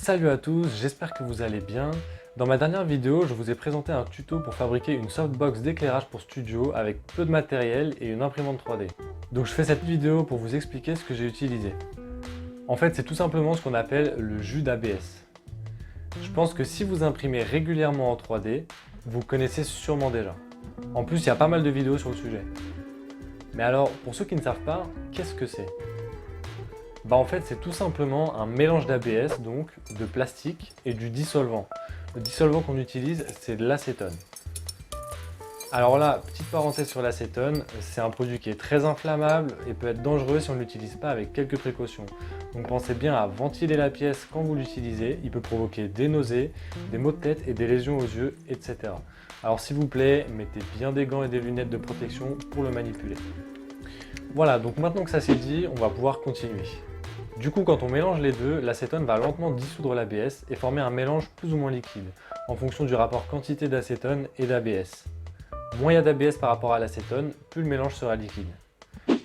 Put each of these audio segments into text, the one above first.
Salut à tous, j'espère que vous allez bien. Dans ma dernière vidéo, je vous ai présenté un tuto pour fabriquer une softbox d'éclairage pour studio avec peu de matériel et une imprimante 3D. Donc je fais cette vidéo pour vous expliquer ce que j'ai utilisé. En fait, c'est tout simplement ce qu'on appelle le jus d'ABS. Je pense que si vous imprimez régulièrement en 3D, vous connaissez sûrement déjà. En plus, il y a pas mal de vidéos sur le sujet. Mais alors, pour ceux qui ne savent pas, qu'est-ce que c'est ? En fait, c'est tout simplement un mélange d'ABS, donc de plastique et du dissolvant. Le dissolvant qu'on utilise, c'est de l'acétone. Alors là, petite parenthèse sur l'acétone, c'est un produit qui est très inflammable et peut être dangereux si on ne l'utilise pas avec quelques précautions. Donc pensez bien à ventiler la pièce quand vous l'utilisez, il peut provoquer des nausées, des maux de tête et des lésions aux yeux, etc. Alors s'il vous plaît, mettez bien des gants et des lunettes de protection pour le manipuler. Voilà, donc maintenant que ça c'est dit, on va pouvoir continuer. Du coup, quand on mélange les deux, l'acétone va lentement dissoudre l'ABS et former un mélange plus ou moins liquide, en fonction du rapport quantité d'acétone et d'ABS. Moins il y a d'ABS par rapport à l'acétone, plus le mélange sera liquide.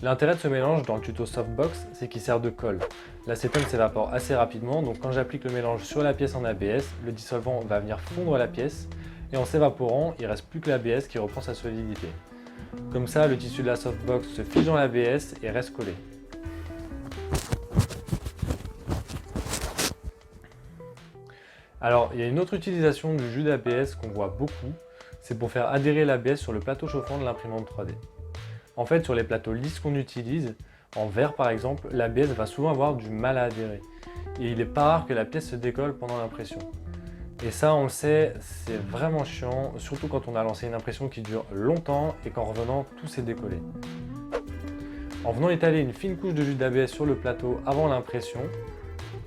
L'intérêt de ce mélange dans le tuto Softbox, c'est qu'il sert de colle. L'acétone s'évapore assez rapidement, donc quand j'applique le mélange sur la pièce en ABS, le dissolvant va venir fondre la pièce, et en s'évaporant, il ne reste plus que l'ABS qui reprend sa solidité. Comme ça, le tissu de la Softbox se fige dans l'ABS et reste collé. Alors, il y a une autre utilisation du jus d'ABS qu'on voit beaucoup, c'est pour faire adhérer l'ABS sur le plateau chauffant de l'imprimante 3D. En fait, sur les plateaux lisses qu'on utilise, en verre par exemple, l'ABS va souvent avoir du mal à adhérer. Et il n'est pas rare que la pièce se décolle pendant l'impression. Et ça, on le sait, c'est vraiment chiant, surtout quand on a lancé une impression qui dure longtemps et qu'en revenant, tout s'est décollé. En venant étaler une fine couche de jus d'ABS sur le plateau avant l'impression,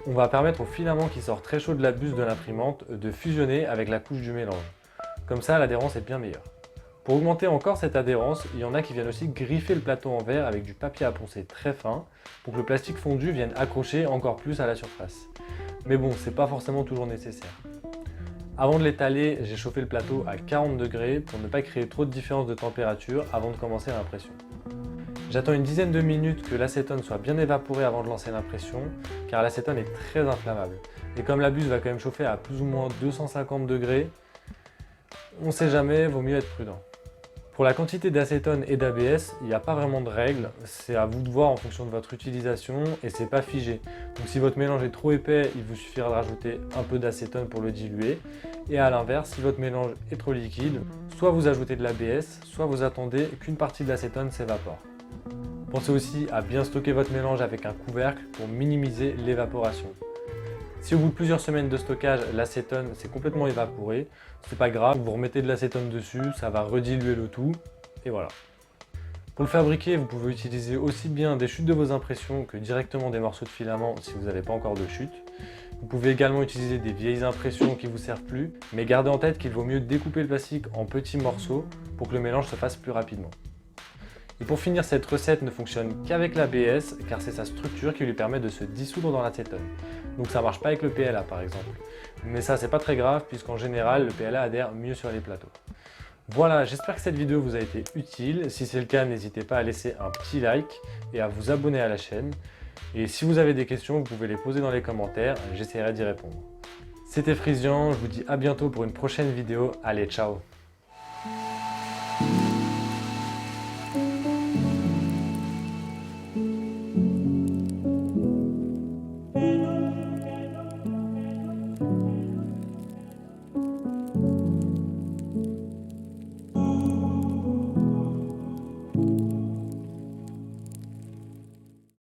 on va permettre au filament qui sort très chaud de la buse de l'imprimante de fusionner avec la couche du mélange. Comme ça, l'adhérence est bien meilleure. Pour augmenter encore cette adhérence, il y en a qui viennent aussi griffer le plateau en verre avec du papier à poncer très fin pour que le plastique fondu vienne accrocher encore plus à la surface. Mais bon, c'est pas forcément toujours nécessaire. Avant de l'étaler, j'ai chauffé le plateau à 40 degrés pour ne pas créer trop de différence de température avant de commencer l'impression. J'attends une dizaine de minutes que l'acétone soit bien évaporé avant de lancer l'impression, car l'acétone est très inflammable. Et comme la buse va quand même chauffer à plus ou moins 250 degrés, on ne sait jamais, vaut mieux être prudent. Pour la quantité d'acétone et d'ABS, il n'y a pas vraiment de règle, c'est à vous de voir en fonction de votre utilisation et c'est pas figé. Donc si votre mélange est trop épais, il vous suffira de rajouter un peu d'acétone pour le diluer. Et à l'inverse, si votre mélange est trop liquide, soit vous ajoutez de l'ABS, soit vous attendez qu'une partie de l'acétone s'évapore. Pensez aussi à bien stocker votre mélange avec un couvercle pour minimiser l'évaporation. Si au bout de plusieurs semaines de stockage, l'acétone s'est complètement évaporé, c'est pas grave, vous remettez de l'acétone dessus, ça va rediluer le tout, et voilà. Pour le fabriquer, vous pouvez utiliser aussi bien des chutes de vos impressions que directement des morceaux de filament si vous n'avez pas encore de chute. Vous pouvez également utiliser des vieilles impressions qui ne vous servent plus, mais gardez en tête qu'il vaut mieux découper le plastique en petits morceaux pour que le mélange se fasse plus rapidement. Et pour finir, cette recette ne fonctionne qu'avec l'ABS car c'est sa structure qui lui permet de se dissoudre dans l'acétone. Donc ça ne marche pas avec le PLA par exemple. Mais ça c'est pas très grave puisqu'en général le PLA adhère mieux sur les plateaux. Voilà, j'espère que cette vidéo vous a été utile. Si c'est le cas, n'hésitez pas à laisser un petit like et à vous abonner à la chaîne. Et si vous avez des questions, vous pouvez les poser dans les commentaires, j'essaierai d'y répondre. C'était Frisian, je vous dis à bientôt pour une prochaine vidéo. Allez, ciao!